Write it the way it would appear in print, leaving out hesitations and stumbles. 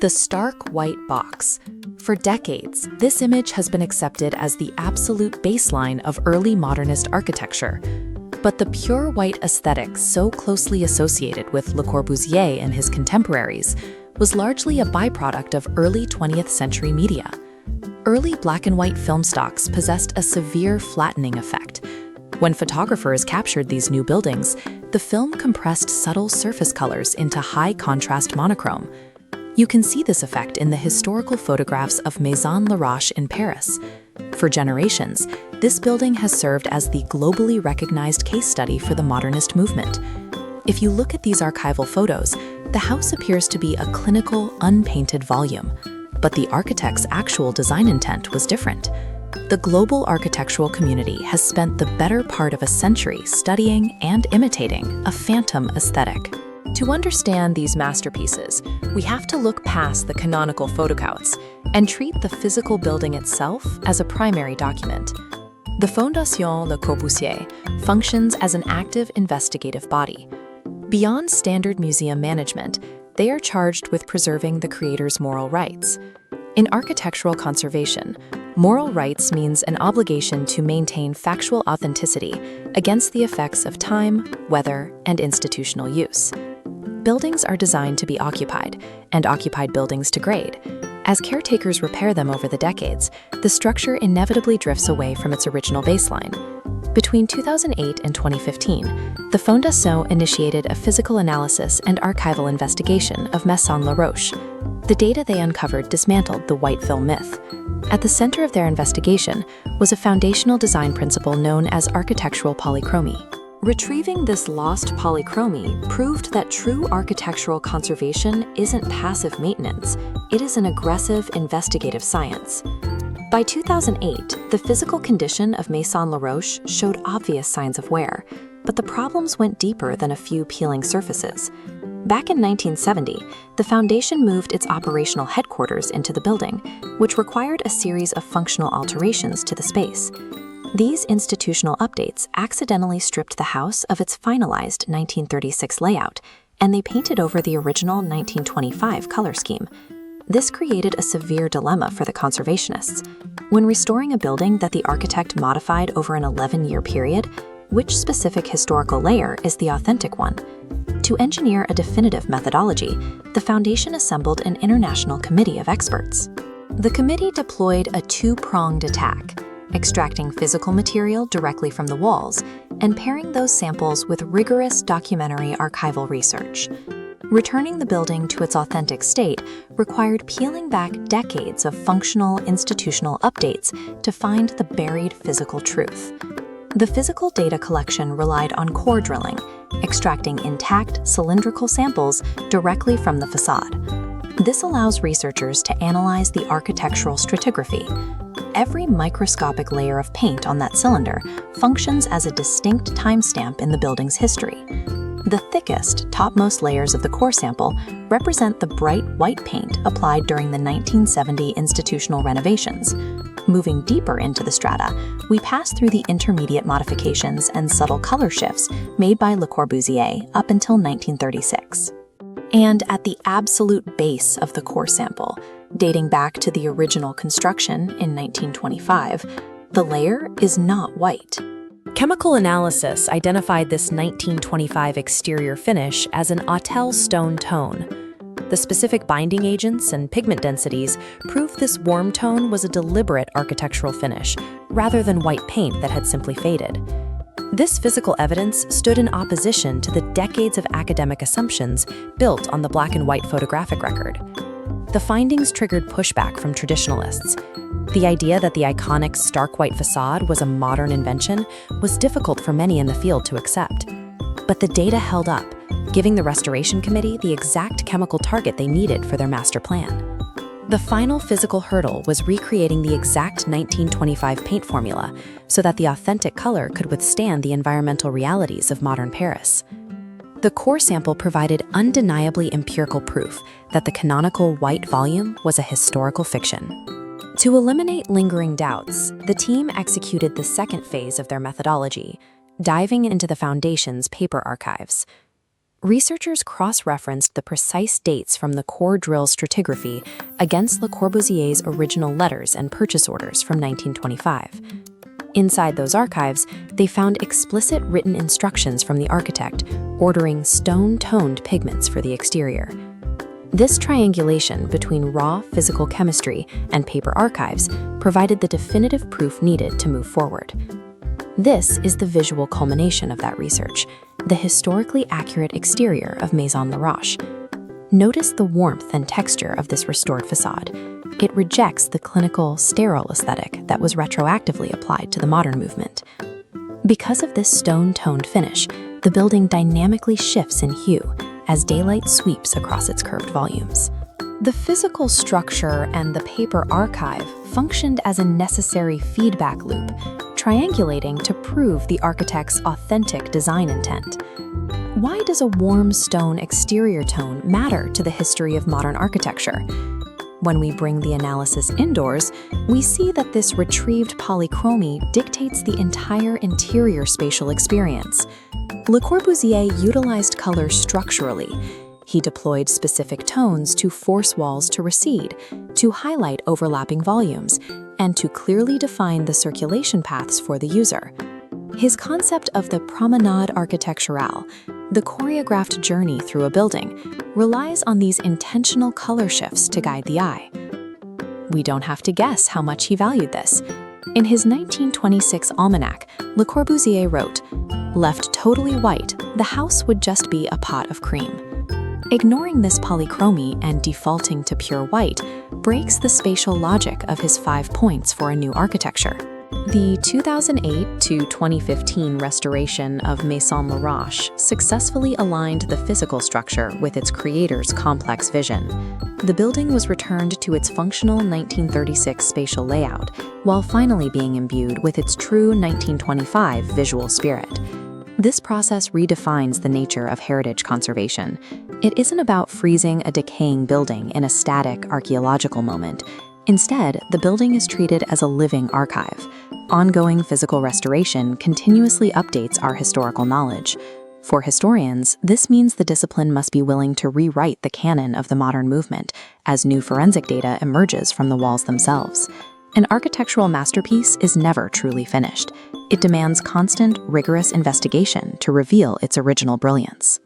The stark white box. For decades, this image has been accepted as the absolute baseline of early modernist architecture. But the pure white aesthetic so closely associated with Le Corbusier and his contemporaries was largely a byproduct of early 20th century media. Early black and white film stocks possessed a severe flattening effect. When photographers captured these new buildings, the film compressed subtle surface colors into high-contrast monochrome. You can see this effect in the historical photographs of Maison La Roche in Paris. For generations, this building has served as the globally recognized case study for the modernist movement. If you look at these archival photos, the house appears to be a clinical, unpainted volume. But the architect's actual design intent was different. The global architectural community has spent the better part of a century studying and imitating a phantom aesthetic. To understand these masterpieces, we have to look past the canonical photocouts and treat the physical building itself as a primary document. The Fondation Le Corbusier functions as an active investigative body. Beyond standard museum management, they are charged with preserving the creator's moral rights. In architectural conservation, moral rights means an obligation to maintain factual authenticity against the effects of time, weather, and institutional use. Buildings are designed to be occupied, and occupied buildings degrade. As caretakers repair them over the decades, the structure inevitably drifts away from its original baseline. Between 2008 and 2015, the Fondation initiated a physical analysis and archival investigation of Maison La Roche. The data they uncovered dismantled the white film myth. At the center of their investigation was a foundational design principle known as architectural polychromy. Retrieving this lost polychromy proved that true architectural conservation isn't passive maintenance, it is an aggressive investigative science. By 2008, the physical condition of Maison La Roche showed obvious signs of wear, but the problems went deeper than a few peeling surfaces. Back in 1970, the foundation moved its operational headquarters into the building, which required a series of functional alterations to the space. These institutional updates accidentally stripped the house of its finalized 1936 layout, and they painted over the original 1925 color scheme. This created a severe dilemma for the conservationists. When restoring a building that the architect modified over an 11-year period, which specific historical layer is the authentic one? To engineer a definitive methodology, the foundation assembled an international committee of experts. The committee deployed a two-pronged attack, extracting physical material directly from the walls and pairing those samples with rigorous documentary archival research. Returning the building to its authentic state required peeling back decades of functional institutional updates to find the buried physical truth. The physical data collection relied on core drilling, extracting intact cylindrical samples directly from the facade. This allows researchers to analyze the architectural stratigraphy. Every microscopic layer of paint on that cylinder functions as a distinct timestamp in the building's history. The thickest, topmost layers of the core sample represent the bright white paint applied during the 1970 institutional renovations. Moving deeper into the strata, we pass through the intermediate modifications and subtle color shifts made by Le Corbusier up until 1936. And at the absolute base of the core sample, dating back to the original construction in 1925, the layer is not white. Chemical analysis identified this 1925 exterior finish as an Autel stone tone. The specific binding agents and pigment densities proved this warm tone was a deliberate architectural finish, rather than white paint that had simply faded. This physical evidence stood in opposition to the decades of academic assumptions built on the black and white photographic record. The findings triggered pushback from traditionalists. The idea that the iconic stark white facade was a modern invention was difficult for many in the field to accept. But the data held up, giving the Restoration Committee the exact chemical target they needed for their master plan. The final physical hurdle was recreating the exact 1925 paint formula so that the authentic color could withstand the environmental realities of modern Paris. The core sample provided undeniably empirical proof that the canonical white volume was a historical fiction. To eliminate lingering doubts, the team executed the second phase of their methodology, diving into the foundation's paper archives. researchers cross-referenced the precise dates from the core drill stratigraphy against Le Corbusier's original letters and purchase orders from 1925. Inside those archives, they found explicit written instructions from the architect ordering stone-toned pigments for the exterior. This triangulation between raw physical chemistry and paper archives provided the definitive proof needed to move forward. This is the visual culmination of that research, the historically accurate exterior of Maison La Roche. Notice the warmth and texture of this restored facade. It rejects the clinical, sterile aesthetic that was retroactively applied to the modern movement. Because of this stone-toned finish, the building dynamically shifts in hue as daylight sweeps across its curved volumes. The physical structure and the paper archive functioned as a necessary feedback loop, triangulating to prove the architect's authentic design intent. Why does a warm stone exterior tone matter to the history of modern architecture? When we bring the analysis indoors, we see that this retrieved polychromy dictates the entire interior spatial experience. Le Corbusier utilized color structurally. He deployed specific tones to force walls to recede, to highlight overlapping volumes, and to clearly define the circulation paths for the user. His concept of the promenade architecturale, the choreographed journey through a building, relies on these intentional color shifts to guide the eye. We don't have to guess how much he valued this. In his 1926 almanac, Le Corbusier wrote, "Left totally white, the house would just be a pot of cream." Ignoring this polychromy and defaulting to pure white breaks the spatial logic of his 5 points for a new architecture. The 2008 to 2015 restoration of Maison La Roche successfully aligned the physical structure with its creator's complex vision. The building was returned to its functional 1936 spatial layout, while finally being imbued with its true 1925 visual spirit. This process redefines the nature of heritage conservation. It isn't about freezing a decaying building in a static archaeological moment. Instead, the building is treated as a living archive. Ongoing physical restoration continuously updates our historical knowledge. For historians, this means the discipline must be willing to rewrite the canon of the modern movement as new forensic data emerges from the walls themselves. An architectural masterpiece is never truly finished. It demands constant, rigorous investigation to reveal its original brilliance.